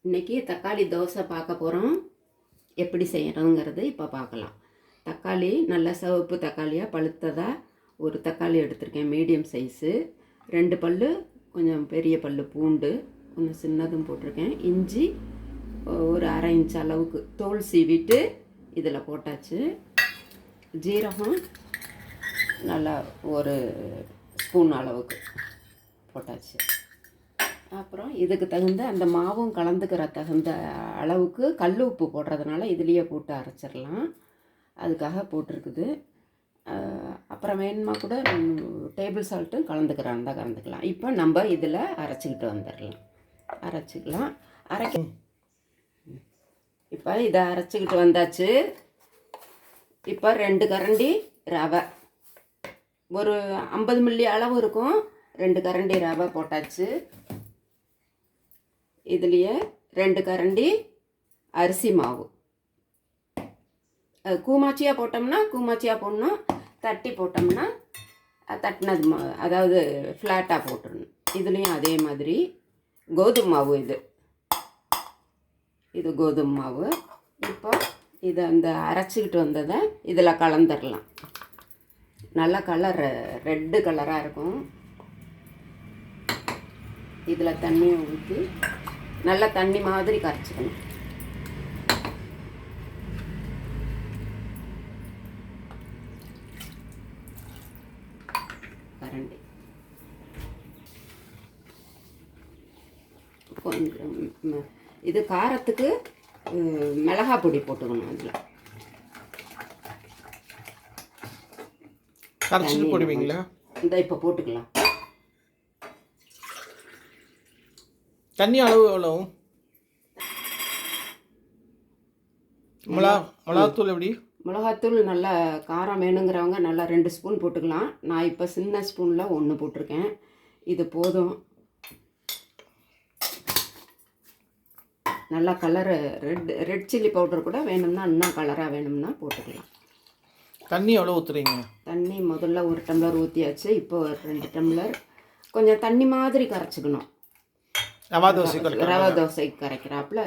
இன்றைக்கி தக்காளி தோசை பார்க்க போகிறோம். எப்படி செய்யணுங்கிறது இப்போ பார்க்கலாம். தக்காளி நல்ல சிவப்பு தக்காளியாக பழுத்ததாக ஒரு தக்காளி எடுத்திருக்கேன், மீடியம் சைஸு. 2 பல் கொஞ்சம் பெரிய பல் பூண்டு கொஞ்சம் சின்னதும் போட்டிருக்கேன். இஞ்சி ஒரு 1/2 இன்ச் அளவுக்கு தோல் சீவிட்டு இதில் போட்டாச்சு. ஜீரகம் நல்லா ஒரு ஸ்பூன் அளவுக்கு போட்டாச்சு. அப்புறம் இதுக்கு தகுந்த அந்த மாவும் கலந்துக்கிற தகுந்த அளவுக்கு கல் உப்பு போடுறதுனால இதுலேயே போட்டு அரைச்சிடலாம், அதுக்காக போட்டிருக்குது. அப்புறம் வேணுமா கூட டேபிள் சால்ட்டும் கலந்துக்கலாம். இப்போ நம்ம இதில் அரைச்சிக்கலாம். இப்போ இதை அரைச்சிக்கிட்டு வந்தாச்சு. இப்போ 2 கரண்டி ரவை, ஒரு 50 மில்லி அளவு இருக்கும். 2 கரண்டி ரவை போட்டாச்சு. இதுலேயே 2 கரண்டி அரிசி மாவு. கூமாச்சியாக போட்டோம்னா கூமாச்சியாக போடணும், தட்டி போட்டோம்னா தட்டினது அதாவது ஃப்ளாட்டாக போட்டுடணும். இதுலேயும் அதே மாதிரி கோதுமை மாவு, இது கோதுமை மாவு. இப்போ இதை அந்த அரைச்சிக்கிட்டு வந்ததை இதில் கலந்துடலாம். நல்ல கலர் ரெட்டு கலராக இருக்கும். இதில் தண்ணியை ஊற்றி நல்லா தண்ணி மாதிரி கரைச்சிக்கணும். கரண்டி கொஞ்சம் இது காரத்துக்கு மிளகாய் பொடி போட்டுக்கணும். அதில் கரைச்சி போடுவீங்களா? இந்த இப்போ போட்டுக்கலாம். தண்ணி அளவு எவ்வளவு? மிளகாத்தூள் எப்படி? மிளகாத்தூள் நல்லா காரம் வேணுங்கிறவங்க நல்லா 2 ஸ்பூன் போட்டுக்கலாம். நான் இப்போ சின்ன ஸ்பூனில் 1 போட்டிருக்கேன். இது போதும். நல்லா கலரு ரெட் சில்லி பவுடர் கூட வேணும்னா இன்னும் கலராக வேணும்னா போட்டுக்கலாம். தண்ணி எவ்வளோ ஊற்றுறீங்க? தண்ணி முதல்ல 1 டம்ளர் ஊற்றியாச்சு. இப்போ 2 டம்ளர் கொஞ்சம் தண்ணி மாதிரி கரைச்சிக்கணும். ரவா தோசைக்கு கரைக்கிறாப்புல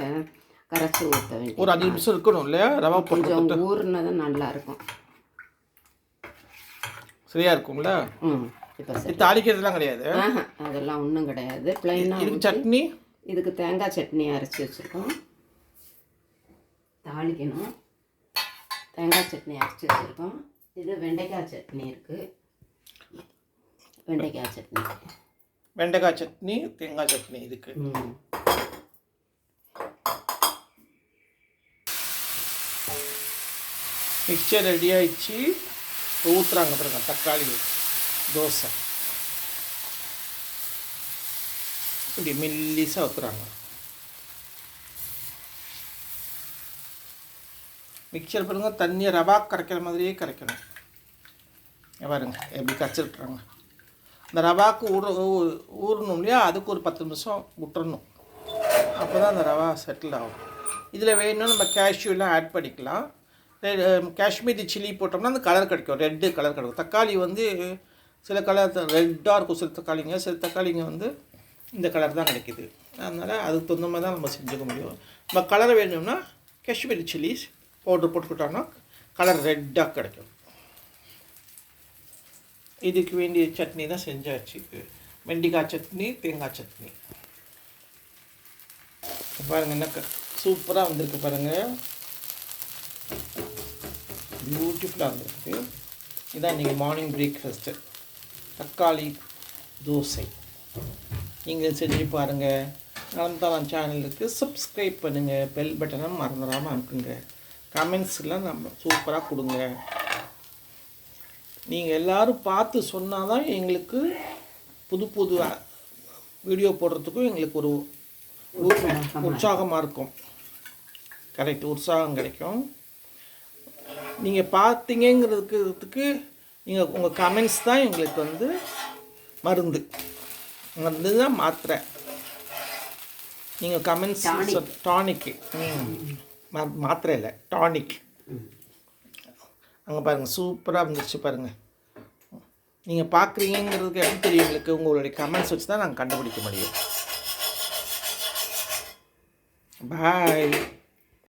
கரைச்சி ஊற்ற வேண்டிய. ஒரு 5 நிமிஷம் இருக்கணும் இல்லையா? ரவா கொஞ்சம் ஊறுனதும் நல்லா இருக்கும், சரியா இருக்கும்ல. இப்போ தாளிக்கிறதுலாம் கிடையாது, அதெல்லாம் ஒன்றும் கிடையாது. பிளைனாக சட்னி. இதுக்கு தேங்காய் சட்னி அரைச்சி வச்சுருக்கோம். தாளிக்கணும். தேங்காய் சட்னி அரைச்சி வச்சுருக்கோம். இது வெண்டைக்காய் சட்னி இருக்குது. வெண்டைக்காய் சட்னி, தேங்காய் சட்னி இதுக்கு. மிக்சர் ரெடி ஆயிடுச்சு. ஊற்றுறாங்க பாருங்க தக்காளி தோசை. இப்படி மெல்லிசாக ஊற்றுறாங்க. மிக்சர் பாருங்க, தண்ணியை ரவா கரைக்கிற மாதிரியே கரைக்கணும். பாருங்க எப்படி கரைச்சிருக்குறாங்க. இந்த ரவாக்கு ஊறணும் இல்லையா, அதுக்கு ஒரு 10 நிமிஷம் விட்டுறணும். அப்போ தான் அந்த ரவா செட்டில் ஆகும். இதில் வேணும்னா நம்ம கேஷ்யூலாம் ஆட் பண்ணிக்கலாம். காஷ்மீரி சில்லி போட்டோம்னா அந்த கலர் கிடைக்கும், ரெட்டு கலர் கிடைக்கும். தக்காளி சில கலர் ரெட்டாக இருக்கும், சில தக்காளிங்க இந்த கலர் தான் கிடைக்கிது. அதனால் அதுக்கு தகுந்த மாதிரி தான் நம்ம செஞ்சுக்க முடியும். நம்ம கலர் வேணும்னா காஷ்மீரி சில்லி பவுடர் போட்டுக்கிட்டோம்னா கலர் ரெட்டாக கிடைக்கும். இதுக்கு வேண்டிய சட்னி தான் செஞ்சாச்சு. வெண்டைக்காய் சட்னி, தேங்காய் சட்னி. பாருங்கள் என்ன சூப்பராக வந்திருக்கு பாருங்கள், பியூட்டிஃபுல்லாக வந்திருக்கு. இதுதான் இன்றைக்கி மார்னிங் பிரேக்ஃபாஸ்ட்டு, தக்காளி தோசை. நீங்கள் செஞ்சு பாருங்கள். நலம்தானா சேனலுக்கு சப்ஸ்கிரைப் பண்ணுங்கள், பெல் பட்டனை மறந்துடாமல் அனுப்புங்க. கமெண்ட்ஸ்லாம் நம்ம சூப்பராக கொடுங்க. நீங்கள் எல்லோரும் பார்த்து சொன்னால் தான் எங்களுக்கு புது வீடியோ போடுறதுக்கும் எங்களுக்கு ஒரு உற்சாகமாக இருக்கும். கரெக்ட், உற்சாகம் கிடைக்கும். நீங்கள் பார்த்தீங்கிறதுக்கு நீங்கள் உங்கள் கமெண்ட்ஸ் தான் எங்களுக்கு மருந்து, அதுதான் மாத்திரை. நீங்கள் கமெண்ட்ஸ் டானிக்கு, மாத்திரை இல்லை டானிக். அங்கே பாருங்கள் சூப்பராக வந்துருச்சு பாருங்கள். நீங்கள் பார்க்குறீங்கிறதுக்கு எப்படி தெரியும் எங்களுக்கு? உங்களுடைய கமெண்ட்ஸ் வச்சு தான் நாங்கள் கண்டுபிடிக்க முடியும். பாய்.